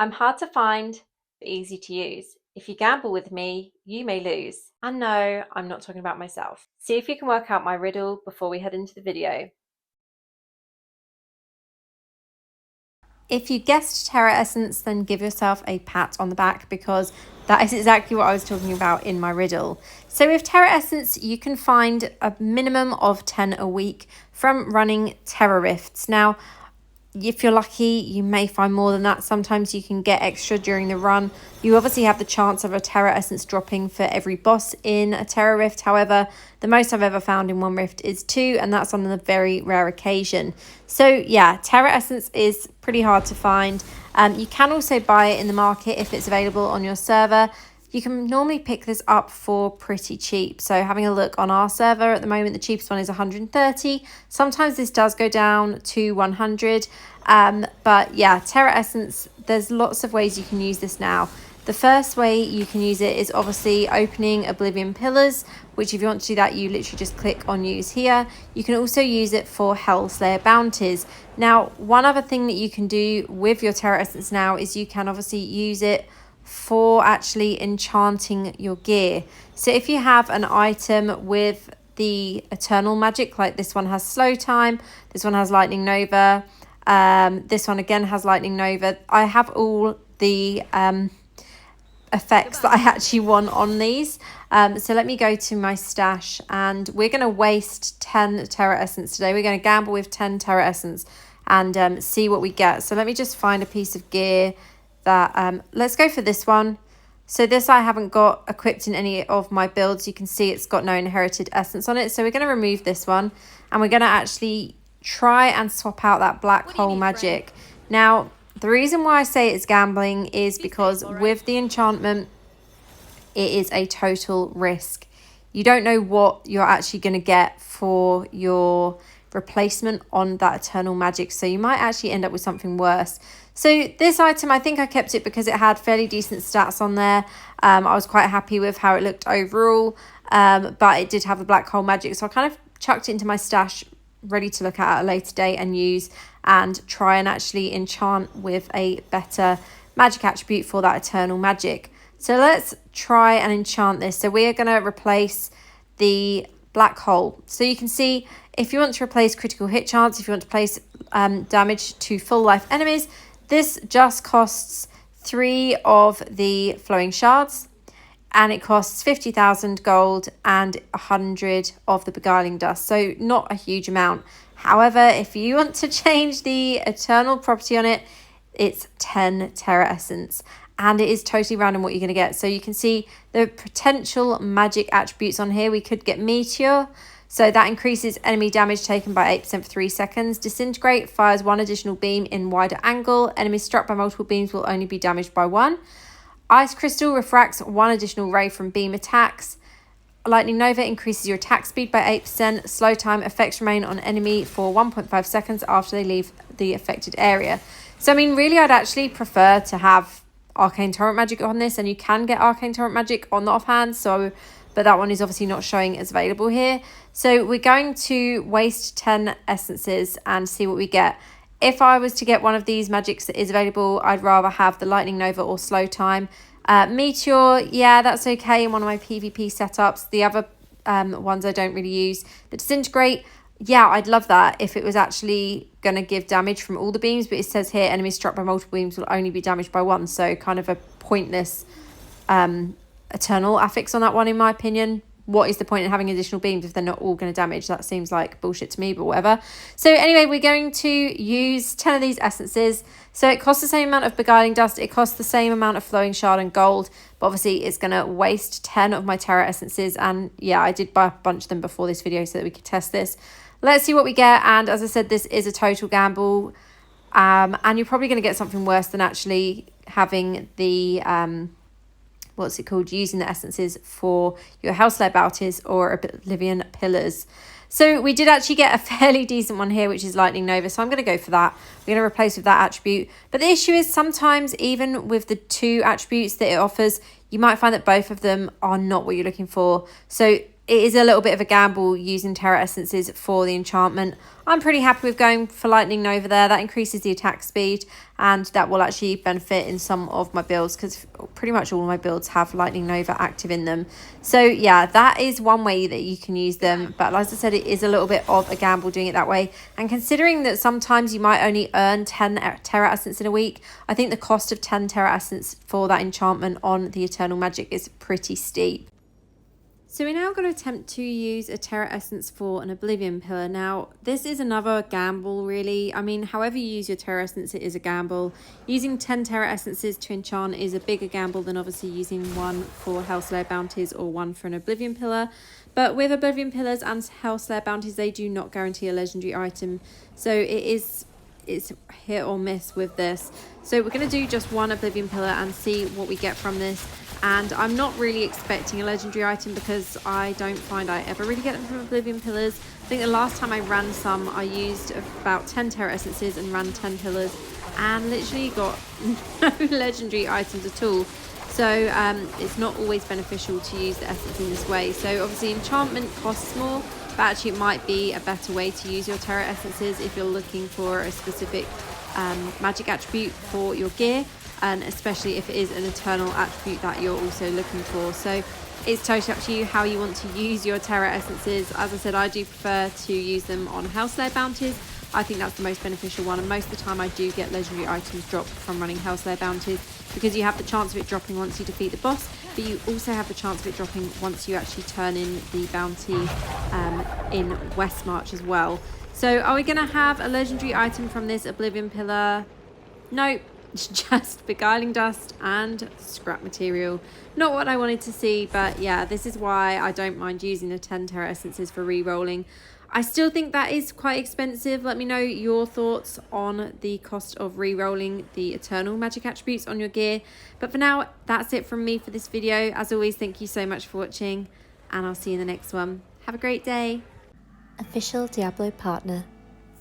I'm hard to find, but easy to use. If you gamble with me, you may lose. And no, I'm not talking about myself. See if you can work out my riddle before we head into the video. If you guessed Terra Essence, then give yourself a pat on the back because that is exactly what I was talking about in my riddle. So with Terra Essence, you can find a minimum of 10 a week from running Terra Rifts. Now, if you're lucky, you may find more than that. Sometimes you can get extra during the run. You obviously have the chance of a Terra Essence dropping for every boss in a Terra Rift. However, the most I've ever found in one Rift is 2, and that's on a very rare occasion. So yeah, Terra Essence is pretty hard to find. You can also buy it in the market if it's available on your server. You can normally pick this up for pretty cheap. So having a look on our server at the moment, the cheapest one is 130. Sometimes this does go down to 100. But yeah, Terra Essence, there's lots of ways you can use this now. The first way you can use it is obviously opening Oblivion Pillars, which if you want to do that, you literally just click on use here. You can also use it for Hellslayer bounties. Now, one other thing that you can do with your Terra Essence now is you can obviously use it for actually enchanting your gear. So if you have an item with the eternal magic, like this one has slow time, this one has lightning nova, this one again has lightning nova. I have all the effects that I actually want on these. So let me go to my stash, and we're going to waste 10 Terra Essence today. We're going to gamble with 10 Terra Essence and see what we get. So let me just find a piece of gear that let's go for this one. So this I haven't got equipped in any of my builds. You can see it's got no inherited essence on it, so we're going to remove this one, and we're going to actually try and swap out that black hole magic. Now, the reason why I say it's gambling is because with the enchantment, it is a total risk. You don't know what you're actually going to get for your replacement on that eternal magic, so you might actually end up with something worse. So this item, I think I kept it because it had fairly decent stats on there. I was quite happy with how it looked overall, but it did have a black hole magic, so I kind of chucked it into my stash ready to look at a later date and use and try and actually enchant with a better magic attribute for that eternal magic. So let's try and enchant this. So we are going to replace the black hole. So you can see if you want to replace critical hit chance, if you want to place damage to full life enemies, this just costs 3 of the flowing shards, and it costs 50,000 gold and 100 of the beguiling dust. So not a huge amount. However, if you want to change the eternal property on it, it's 10 Terra Essence. And it is totally random what you're going to get. So you can see the potential magic attributes on here. We could get Meteor. So that increases enemy damage taken by 8% for 3 seconds. Disintegrate fires 1 additional beam in wider angle. Enemies struck by multiple beams will only be damaged by 1. Ice Crystal refracts 1 additional ray from beam attacks. Lightning Nova increases your attack speed by 8%. Slow time effects remain on enemy for 1.5 seconds after they leave the affected area. So I mean, really, I'd actually prefer to have Arcane Torrent Magic on this, and you can get Arcane Torrent Magic on the offhand, so but that one is obviously not showing as available here. So we're going to waste 10 essences and see what we get. If I was to get one of these magics that is available, I'd rather have the Lightning Nova or Slow Time. Meteor, yeah, that's okay in one of my PvP setups. The other ones I don't really use. The Disintegrate, yeah, I'd love that if it was actually going to give damage from all the beams, but it says here enemies struck by multiple beams will only be damaged by 1, so kind of a pointless eternal affix on that one, in my opinion. What is the point in having additional beams if they're not all going to damage? That seems like bullshit to me, but whatever. So anyway, we're going to use 10 of these essences. So it costs the same amount of beguiling dust, it costs the same amount of flowing shard and gold, but obviously it's going to waste 10 of my Terra essences. And yeah, I did buy a bunch of them before this video so that we could test this. Let's see what we get. And as I said, this is a total gamble, and you're probably going to get something worse than actually having the what's it called, using the essences for your Hellslayer bounties or Oblivion Pillars. So we did actually get a fairly decent one here, which is Lightning Nova, so I'm going to go for that. We're going to replace with that attribute. But the issue is sometimes even with the 2 attributes that it offers, you might find that both of them are not what you're looking for. So it is a little bit of a gamble using terra essences for the enchantment. I'm pretty happy with going for lightning nova there. That increases the attack speed, and that will actually benefit in some of my builds because pretty much all of my builds have lightning nova active in them. So yeah, that is one way that you can use them, but as I said, it is a little bit of a gamble doing it that way. And considering that sometimes you might only earn 10 terra essence in a week, I think the cost of 10 terra essence for that enchantment on the eternal magic is pretty steep. So we're now going to attempt to use a terra essence for an oblivion pillar. Now, this is another gamble, really. I mean, however you use your terra essence, it is a gamble. Using 10 terra essences to enchant is a bigger gamble than obviously using one for Hellslayer bounties or one for an oblivion pillar. But with oblivion pillars and Hellslayer bounties, they do not guarantee a legendary item. So it's hit or miss with this. So we're going to do just one oblivion pillar and see what we get from this. And I'm not really expecting a legendary item because I don't find I ever really get them from oblivion pillars. I think the last time I ran some, I used about 10 terra essences and ran 10 pillars and literally got no legendary items at all. So it's not always beneficial to use the essence in this way. So obviously enchantment costs more, but actually it might be a better way to use your terra essences if you're looking for a specific magic attribute for your gear, and especially if it is an eternal attribute that you're also looking for. So it's totally up to you how you want to use your terra essences. As I said, I do prefer to use them on Hellslayer bounties. I think that's the most beneficial one, and most of the time I do get legendary items dropped from running Hellslayer bounties because you have the chance of it dropping once you defeat the boss, but you also have the chance of it dropping once you actually turn in the bounty in Westmarch as well. So are we going to have a legendary item from this oblivion pillar? Nope. It's just beguiling dust and scrap material. Not what I wanted to see, but yeah, this is why I don't mind using the 10 terra essences for re-rolling. I still think that is quite expensive. Let me know your thoughts on the cost of re-rolling the eternal magic attributes on your gear. But for now, that's it from me for this video. As always, thank you so much for watching, and I'll see you in the next one. Have a great day. Official Diablo Partner.